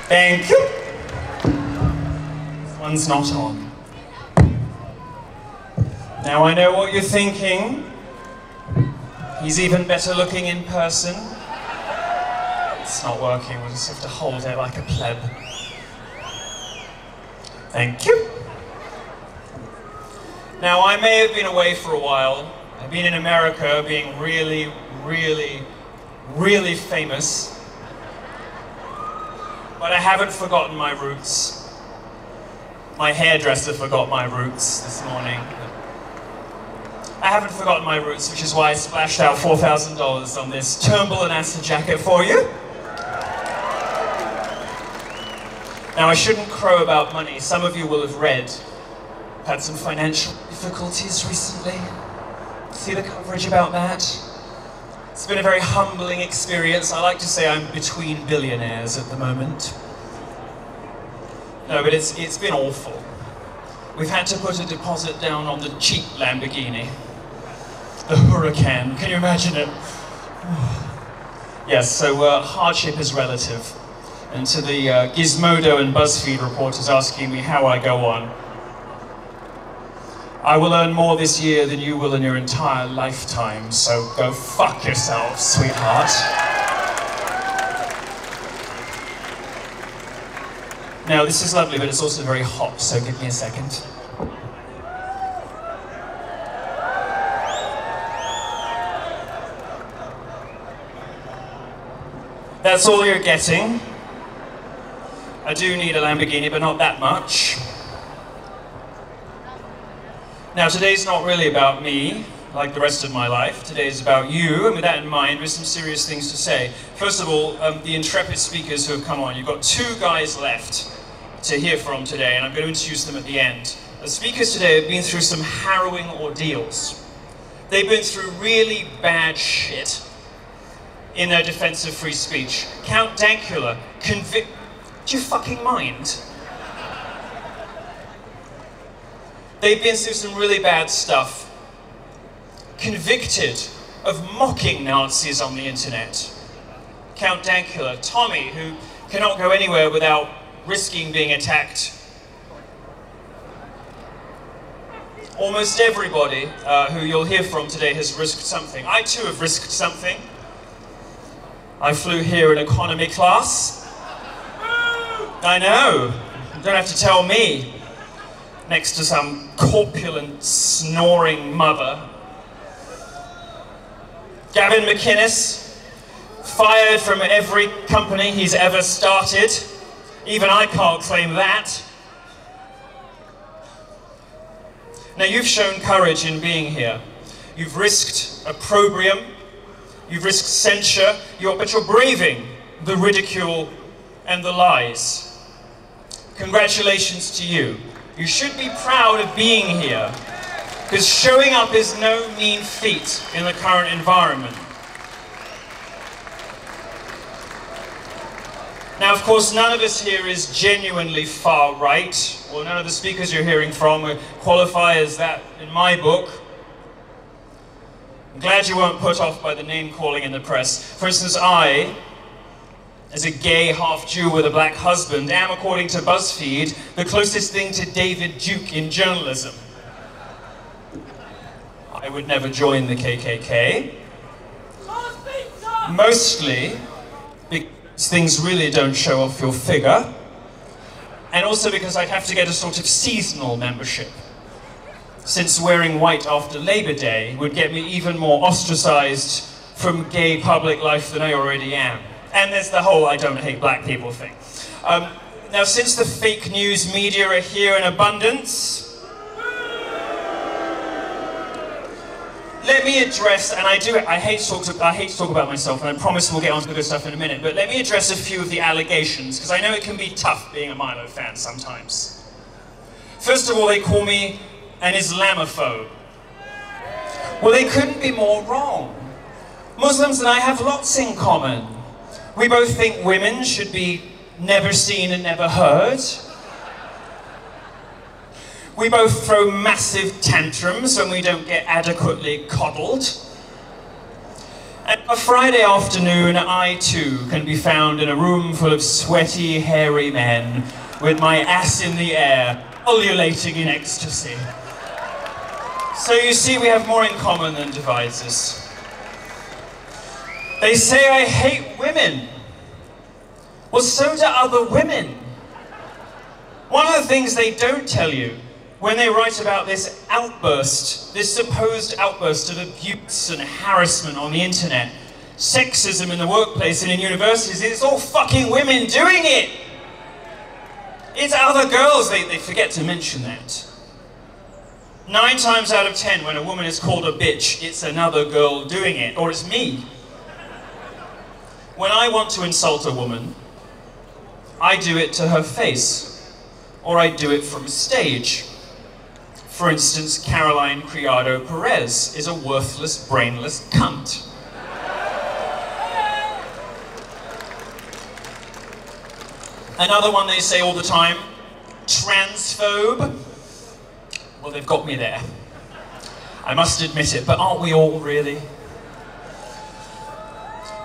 Thank you. This one's not on. Now I know what you're thinking. He's even better looking in person. It's not working, we'll just have to hold it like a pleb. Thank you. Now I may have been away for a while. I've been in America being really, really, really famous. But I haven't forgotten my roots. My hairdresser forgot my roots this morning. I haven't forgotten my roots, which is why I splashed out $4,000 on this Turnbull and Astor jacket for you. Now I shouldn't crow about money. Some of you will have read. I've had some financial difficulties recently. See the coverage about that? It's been a very humbling experience. I like to say I'm between billionaires at the moment. No, but it's been awful. We've had to put a deposit down on the cheap Lamborghini. The Huracan, can you imagine it? Yes, so hardship is relative. And to the Gizmodo and BuzzFeed reporters asking me how I go on, I will earn more this year than you will in your entire lifetime, so go fuck yourself, sweetheart. Now, this is lovely, but it's also very hot, so give me a second. That's all you're getting. I do need a Lamborghini, but not that much. Now, today's not really about me, like the rest of my life. Today is about you, and with that in mind, there's some serious things to say. First of all, the intrepid speakers who have come on. You've got two guys left to hear from today, and I'm going to introduce them at the end. The speakers today have been through some harrowing ordeals. They've been through really bad shit in their defense of free speech. Count Dankula, do you fucking mind? They've been through some really bad stuff. Convicted of mocking Nazis on the internet. Count Dankula, Tommy, who cannot go anywhere without risking being attacked. Almost everybody who you'll hear from today has risked something. I too have risked something. I flew here in economy class. I know, you don't have to tell me. Next to some corpulent, snoring mother. Gavin McInnes, fired from every company he's ever started. Even I can't claim that. Now, you've shown courage in being here. You've risked opprobrium, you've risked censure, but you're braving the ridicule and the lies. Congratulations to you. You should be proud of being here, because showing up is no mean feat in the current environment. Now, of course, none of us here is genuinely far right, or none of the speakers you're hearing from would qualify as that in my book. I'm glad you weren't put off by the name-calling in the press. For instance, I, as a gay half-Jew with a black husband, am, according to BuzzFeed, the closest thing to David Duke in journalism. I would never join the KKK. Mostly because things really don't show off your figure, and also because I'd have to get a sort of seasonal membership, since wearing white after Labor Day would get me even more ostracized from gay public life than I already am. And there's the whole I don't hate black people thing. Now, since the fake news media are here in abundance, let me address, and I hate to talk about myself, and I promise we'll get onto the good stuff in a minute, but let me address a few of the allegations, because I know it can be tough being a Milo fan sometimes. First of all, they call me an Islamophobe. Well, they couldn't be more wrong. Muslims and I have lots in common. We both think women should be never seen and never heard. We both throw massive tantrums when we don't get adequately coddled. And a Friday afternoon, I too can be found in a room full of sweaty, hairy men with my ass in the air, ululating in ecstasy. So you see, we have more in common than divides us. They say I hate women. Well, so do other women. One of the things they don't tell you when they write about this outburst, this supposed outburst of abuse and harassment on the internet, sexism in the workplace and in universities, it's all fucking women doing it. It's other girls, they forget to mention that. 9 times out of 10, when a woman is called a bitch, it's another girl doing it, or it's me. When I want to insult a woman, I do it to her face, or I do it from a stage. For instance, Caroline Criado Perez is a worthless, brainless cunt. Another one they say all the time, transphobe. Well, they've got me there. I must admit it, but aren't we all really?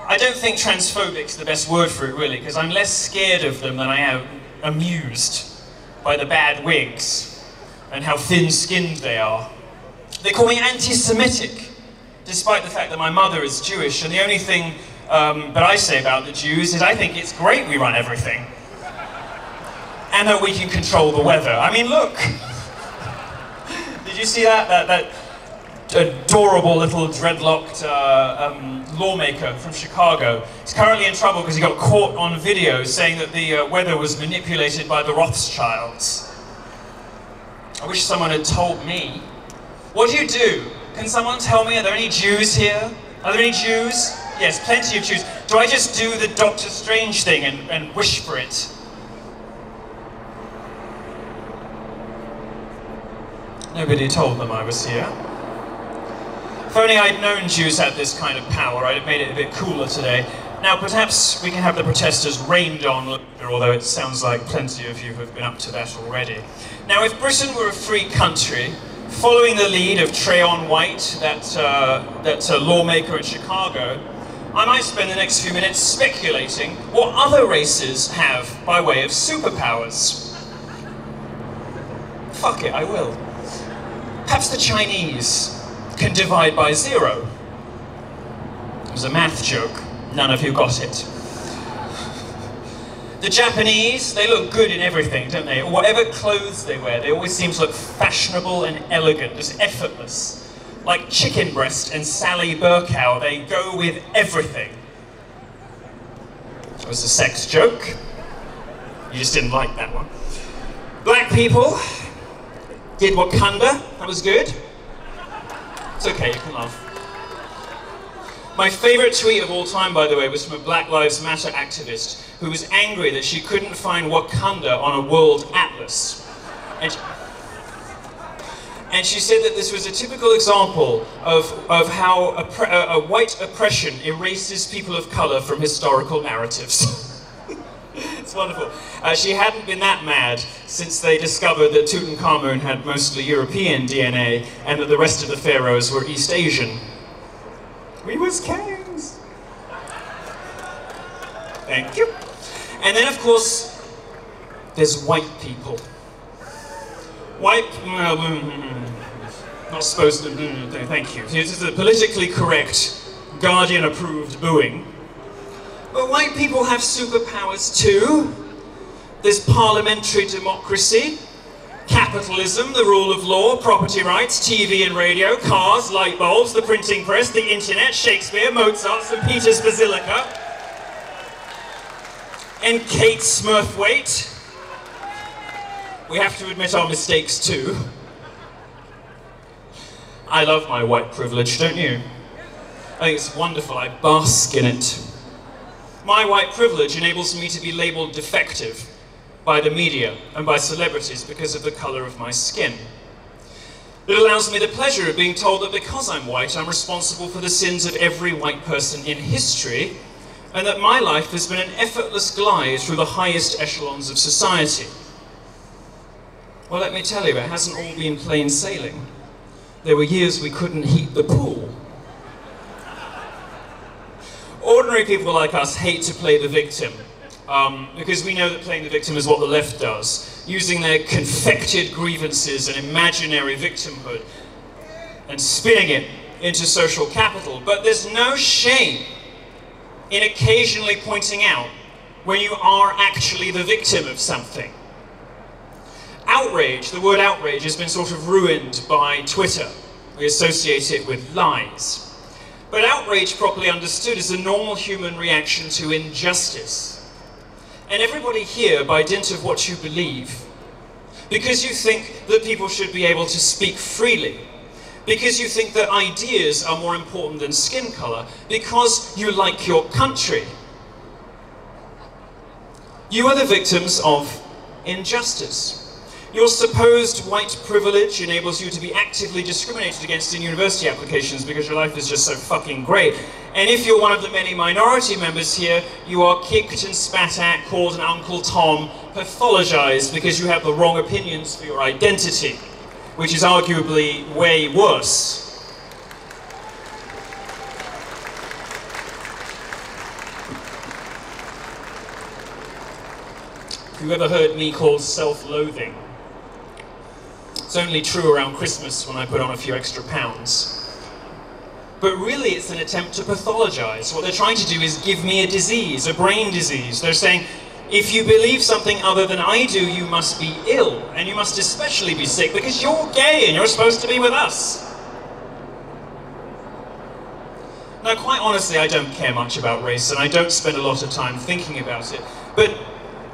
I don't think transphobic's the best word for it, really, because I'm less scared of them than I am amused by the bad wigs and how thin-skinned they are. They call me anti-Semitic, despite the fact that my mother is Jewish, and the only thing that I say about the Jews is I think it's great we run everything. And that we can control the weather. I mean, look. Did you see that adorable little dreadlocked lawmaker from Chicago? He's currently in trouble because he got caught on video saying that the weather was manipulated by the Rothschilds. I wish someone had told me. What do you do? Can someone tell me, are there any Jews here? Are there any Jews? Yes, plenty of Jews. Do I just do the Doctor Strange thing and wish for it? Nobody told them I was here. If only I'd known Jews had this kind of power, I'd have made it a bit cooler today. Now, perhaps we can have the protesters rained on later, although it sounds like plenty of you have been up to that already. Now, if Britain were a free country, following the lead of Trayon White, that lawmaker in Chicago, I might spend the next few minutes speculating what other races have by way of superpowers. Fuck it, I will. Perhaps the Chinese can divide by 0. It was a math joke. None of you got it. The Japanese, they look good in everything, don't they? Whatever clothes they wear, they always seem to look fashionable and elegant, just effortless. Like Chicken Breast and Sally Burkow, they go with everything. It was a sex joke. You just didn't like that one. Black people did Wakanda, that was good. It's okay, you can laugh. My favourite tweet of all time, by the way, was from a Black Lives Matter activist who was angry that she couldn't find Wakanda on a world atlas. And she said that this was a typical example of how a white oppression erases people of colour from historical narratives. It's wonderful. She hadn't been that mad since they discovered that Tutankhamun had mostly European DNA and that the rest of the pharaohs were East Asian. We was kings. Thank you. And then, of course, there's white people. White, not supposed to, thank you. This is a politically correct, Guardian-approved booing. But white people have superpowers too. There's parliamentary democracy, capitalism, the rule of law, property rights, TV and radio, cars, light bulbs, the printing press, the internet, Shakespeare, Mozart, St. Peter's Basilica, and Kate Smurthwaite. We have to admit our mistakes too. I love my white privilege, don't you? I think it's wonderful, I bask in it. My white privilege enables me to be labelled defective by the media and by celebrities because of the colour of my skin. It allows me the pleasure of being told that because I'm white, I'm responsible for the sins of every white person in history, and that my life has been an effortless glide through the highest echelons of society. Well, let me tell you, it hasn't all been plain sailing. There were years we couldn't heat the pool. ordinary people like us hate to play the victim, because we know that playing the victim is what the left does, using their confected grievances and imaginary victimhood and spinning it into social capital. But there's no shame in occasionally pointing out when you are actually the victim of something. Outrage, the word outrage, has been sort of ruined by Twitter. We associate it with lies. But outrage, properly understood, is a normal human reaction to injustice. And everybody here, by dint of what you believe, because you think that people should be able to speak freely, because you think that ideas are more important than skin color, because you like your country, you are the victims of injustice. Your supposed white privilege enables you to be actively discriminated against in university applications because your life is just so fucking great. And if you're one of the many minority members here, you are kicked and spat at, called an Uncle Tom, pathologized because you have the wrong opinions for your identity, which is arguably way worse. If you've ever heard me called self-loathing, it's only true around Christmas when I put on a few extra pounds. But really it's an attempt to pathologize. What they're trying to do is give me a disease, a brain disease. They're saying, if you believe something other than I do, you must be ill, and you must especially be sick because you're gay and you're supposed to be with us. Now, quite honestly, I don't care much about race, and I don't spend a lot of time thinking about it. But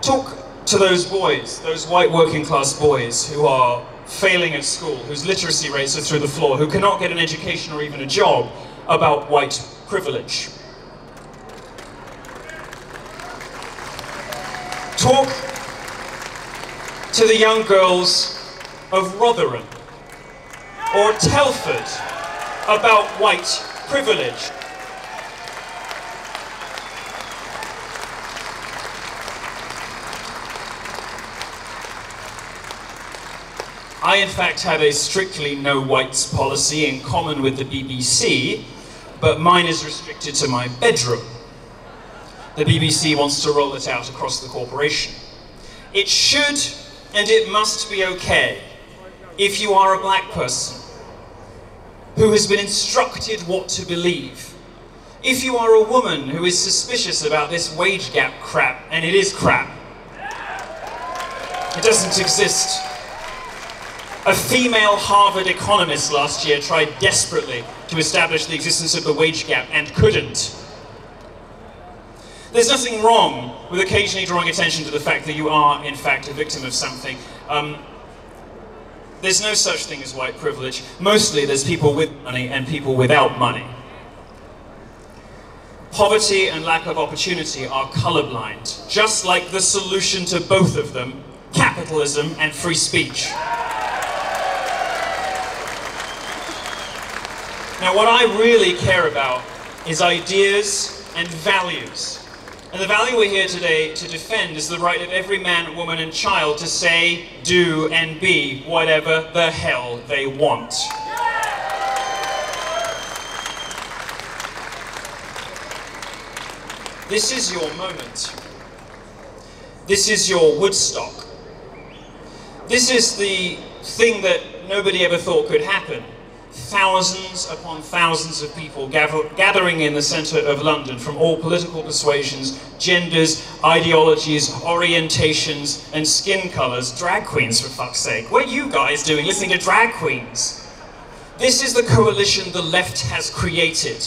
talk to those boys, those white working class boys who are failing at school, whose literacy rates are through the floor, who cannot get an education or even a job, about white privilege. Talk to the young girls of Rotherham or Telford about white privilege. I, in fact, have a strictly no whites policy in common with the BBC, but mine is restricted to my bedroom. The BBC wants to roll it out across the corporation. It should and it must be okay if you are a black person who has been instructed what to believe. If you are a woman who is suspicious about this wage gap crap, and it is crap. It doesn't exist. A female Harvard economist last year tried desperately to establish the existence of the wage gap and couldn't. There's nothing wrong with occasionally drawing attention to the fact that you are, in fact, a victim of something. There's no such thing as white privilege. Mostly there's people with money and people without money. Poverty and lack of opportunity are colorblind, just like the solution to both of them, capitalism and free speech. Now, what I really care about is ideas and values. And the value we're here today to defend is the right of every man, woman, and child to say, do, and be whatever the hell they want. This is your moment. This is your Woodstock. This is the thing that nobody ever thought could happen. Thousands upon thousands of people gathering in the centre of London from all political persuasions, genders, ideologies, orientations, and skin colours. Drag queens, for fuck's sake. What are you guys doing listening to drag queens? This is the coalition the left has created.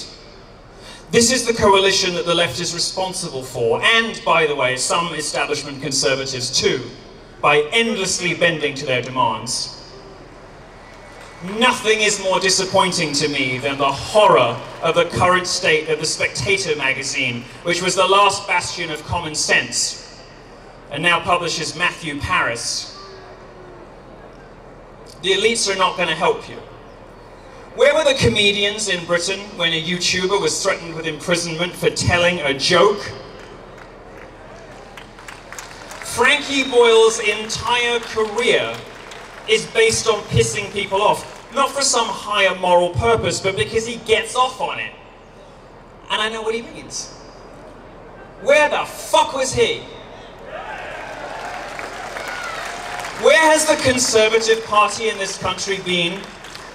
This is the coalition that the left is responsible for, and, by the way, some establishment conservatives too, by endlessly bending to their demands. Nothing is more disappointing to me than the horror of the current state of the Spectator magazine, which was the last bastion of common sense, and now publishes Matthew Paris. The elites are not going to help you. Where were the comedians in Britain when a YouTuber was threatened with imprisonment for telling a joke? Frankie Boyle's entire career is based on pissing people off. Not for some higher moral purpose, but because he gets off on it. And I know what he means. Where the fuck was he? Where has the Conservative Party in this country been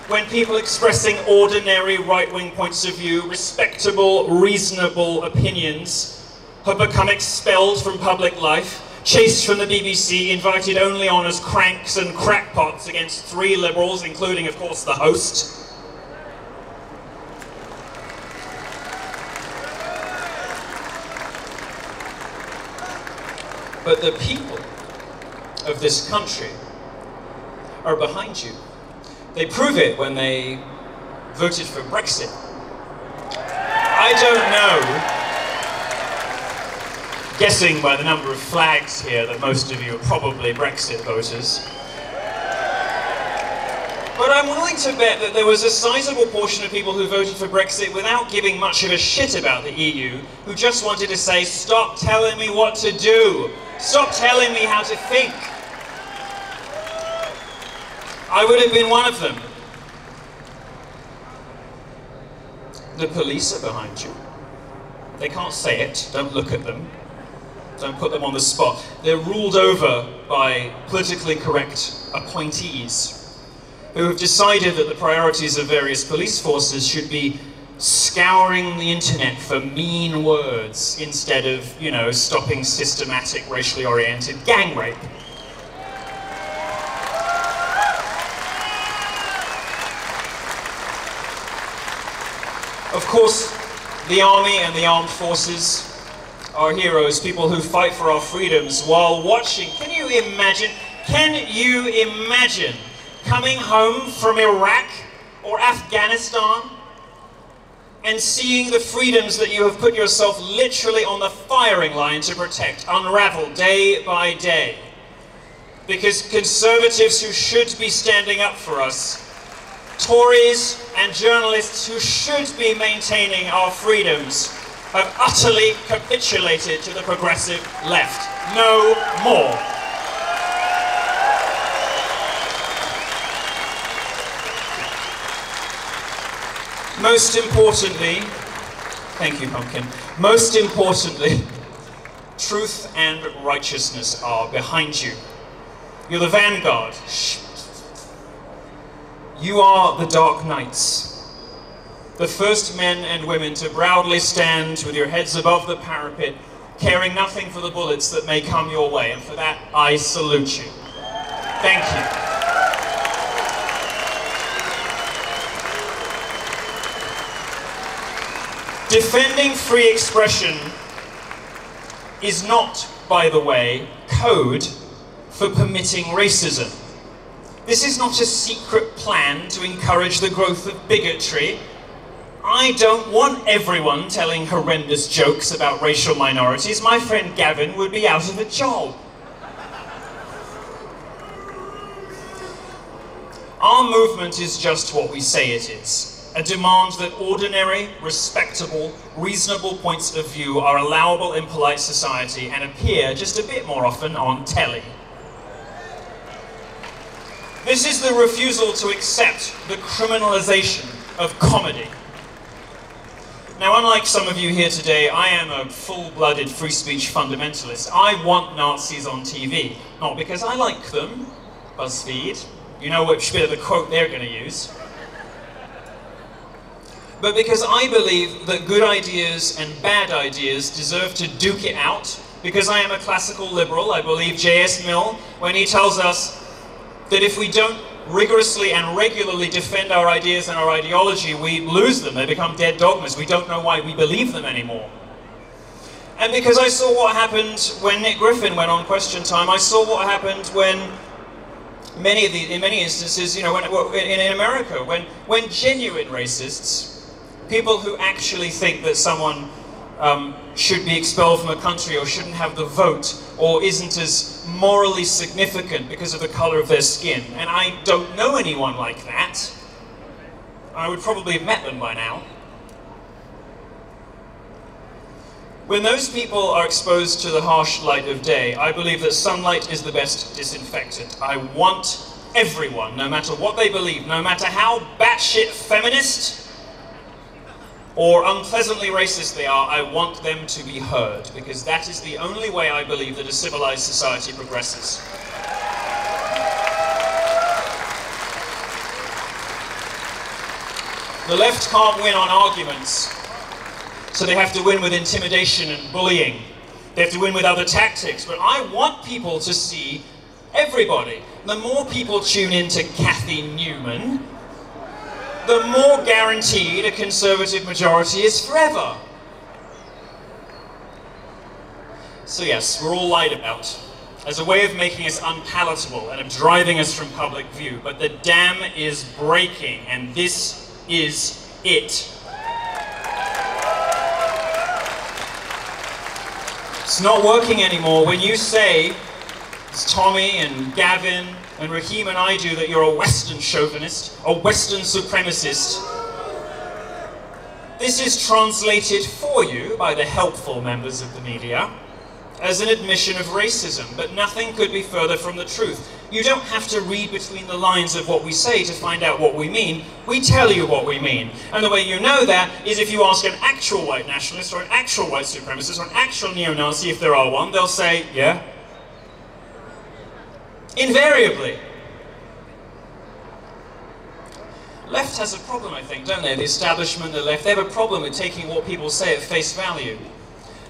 when people expressing ordinary right-wing points of view, respectable, reasonable opinions, have become expelled from public life, chased from the BBC, invited only on as cranks and crackpots against 3 liberals, including, of course, the host? But the people of this country are behind you. They prove it when they voted for Brexit. I don't know, guessing by the number of flags here, that most of you are probably Brexit voters. But I'm willing to bet that there was a sizable portion of people who voted for Brexit without giving much of a shit about the EU, who just wanted to say, stop telling me what to do. Stop telling me how to think. I would have been one of them. The police are behind you. They can't say it, don't look at them. Don't put them on the spot. They're ruled over by politically correct appointees who have decided that the priorities of various police forces should be scouring the internet for mean words instead of, you know, stopping systematic racially oriented gang rape. Of course, the army and the armed forces are heroes, people who fight for our freedoms while watching. Can you imagine coming home from Iraq or Afghanistan and seeing the freedoms that you have put yourself literally on the firing line to protect unravel day by day? Because conservatives who should be standing up for us, Tories and journalists who should be maintaining our freedoms, have utterly capitulated to the progressive left. No more. Most importantly, thank you, Pumpkin. Most importantly, truth and righteousness are behind you. You're the vanguard. You are the dark knights. The first men and women to proudly stand with your heads above the parapet, caring nothing for the bullets that may come your way. And for that, I salute you. Thank you. Defending free expression is not, by the way, code for permitting racism. This is not a secret plan to encourage the growth of bigotry. I don't want everyone telling horrendous jokes about racial minorities. My friend Gavin would be out of a job. Our movement is just what we say it is. A demand that ordinary, respectable, reasonable points of view are allowable in polite society and appear just a bit more often on telly. This is the refusal to accept the criminalization of comedy. Now, unlike some of you here today, I am a full-blooded free speech fundamentalist. I want Nazis on TV, not because I like them, BuzzFeed, you know which bit of the quote they're going to use, but because I believe that good ideas and bad ideas deserve to duke it out. Because I am a classical liberal, I believe J.S. Mill when he tells us that if we don't rigorously and regularly defend our ideas and our ideology, we lose them. They become dead dogmas. We don't know why we believe them anymore. And because I saw what happened when Nick Griffin went on Question Time, I saw what happened when in many instances, you know, in America, when genuine racists, people who actually think that someone should be expelled from a country or shouldn't have the vote or isn't as morally significant because of the color of their skin. And I don't know anyone like that. I would probably have met them by now. When those people are exposed to the harsh light of day, I believe that sunlight is the best disinfectant. I want everyone, no matter what they believe, no matter how batshit feminist or unpleasantly racist they are, I want them to be heard, because that is the only way I believe that a civilized society progresses. The left can't win on arguments, so they have to win with intimidation and bullying. They have to win with other tactics, but I want people to see everybody. The more people tune in to Cathy Newman, the more guaranteed a Conservative majority is forever. So yes, we're all lied about, as a way of making us unpalatable and of driving us from public view, but the dam is breaking, and this is it. It's not working anymore. When you say, as Tommy and Gavin and Raheem and I do, that you're a Western chauvinist, a Western supremacist, this is translated for you by the helpful members of the media as an admission of racism, but nothing could be further from the truth. You don't have to read between the lines of what we say to find out what we mean. We tell you what we mean. And the way you know that is if you ask an actual white nationalist or an actual white supremacist or an actual neo-Nazi, if there are one, they'll say, yeah. Invariably. Left has a problem, I think, don't they? The establishment, the left, they have a problem with taking what people say at face value.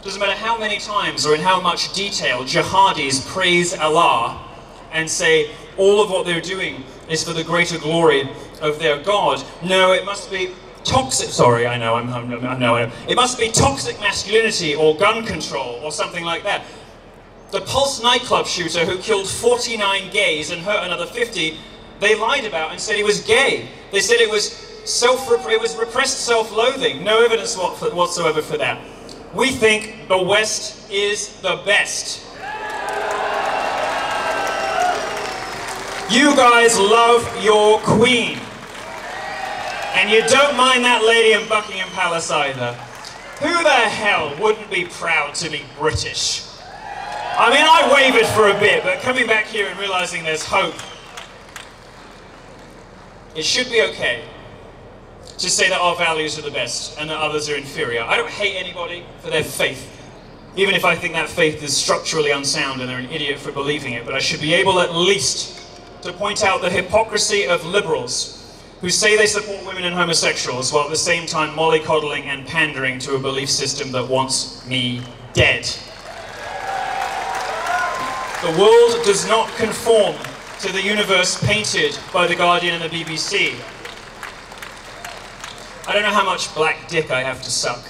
Doesn't matter how many times or in how much detail jihadis praise Allah and say all of what they're doing is for the greater glory of their God. No, it must be toxic, sorry, I know, it must be toxic masculinity or gun control or something like that. The Pulse nightclub shooter who killed 49 gays and hurt another 50, they lied about and said he was gay. They said it was repressed self-loathing. No evidence whatsoever for that. We think the West is the best. You guys love your queen. And you don't mind that lady in Buckingham Palace either. Who the hell wouldn't be proud to be British? I mean, I wavered for a bit, but coming back here and realizing there's hope, it should be okay to say that our values are the best and that others are inferior. I don't hate anybody for their faith, even if I think that faith is structurally unsound and they're an idiot for believing it, but I should be able at least to point out the hypocrisy of liberals who say they support women and homosexuals while at the same time mollycoddling and pandering to a belief system that wants me dead. The world does not conform to the universe painted by The Guardian and the BBC. I don't know how much black dick I have to suck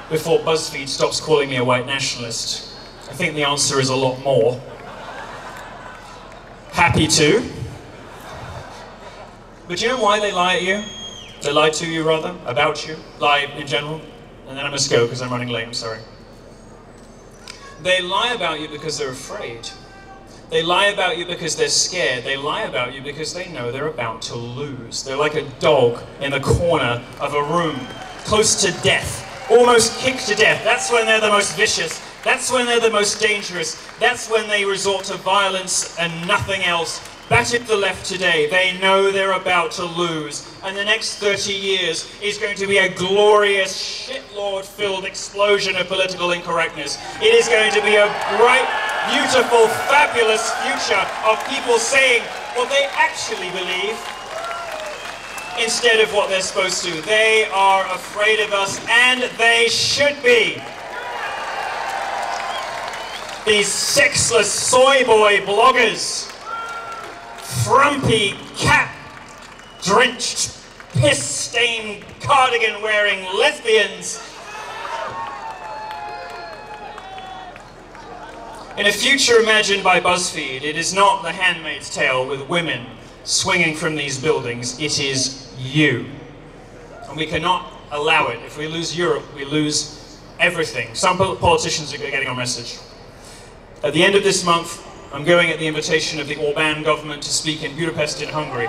before BuzzFeed stops calling me a white nationalist. I think the answer is a lot more. Happy to. But do you know why they lie at you? They lie to you, rather, about you, lie in general. And then I must go because I'm running late, I'm sorry. They lie about you because they're afraid. They lie about you because they're scared. They lie about you because they know they're about to lose. They're like a dog in the corner of a room, close to death, almost kicked to death. That's when they're the most vicious. That's when they're the most dangerous. That's when they resort to violence and nothing else. Back at the left today, they know they're about to lose. And the next 30 years is going to be a glorious, shitlord-filled explosion of political incorrectness. It is going to be a bright, beautiful, fabulous future of people saying what they actually believe instead of what they're supposed to. They are afraid of us, and they should be. These sexless soy boy bloggers, frumpy, cat-drenched, piss-stained, cardigan-wearing lesbians. In a future imagined by BuzzFeed, it is not The Handmaid's Tale with women swinging from these buildings, it is you. And we cannot allow it. If we lose Europe, we lose everything. Some politicians are getting our message. At the end of this month, I'm going at the invitation of the Orbán government to speak in Budapest in Hungary.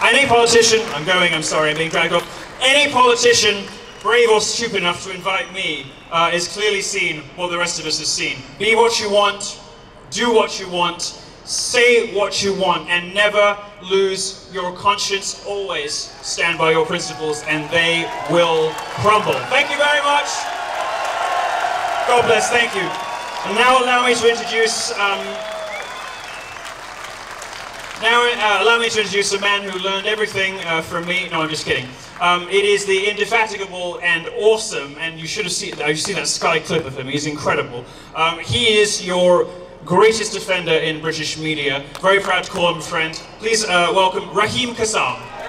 Any politician, I'm sorry, I'm being dragged off. Any politician brave or stupid enough to invite me is clearly seen what the rest of us has seen. Be what you want, do what you want, say what you want, and never lose your conscience. Always stand by your principles, and they will crumble. Thank you very much. God bless, thank you. And now allow me to introduce a man who learned everything from me. No, I'm just kidding. It is the indefatigable and awesome, and you should have seen that Sky clip of him. He's incredible. He is your greatest defender in British media. Very proud to call him a friend. Please welcome Raheem Kassam.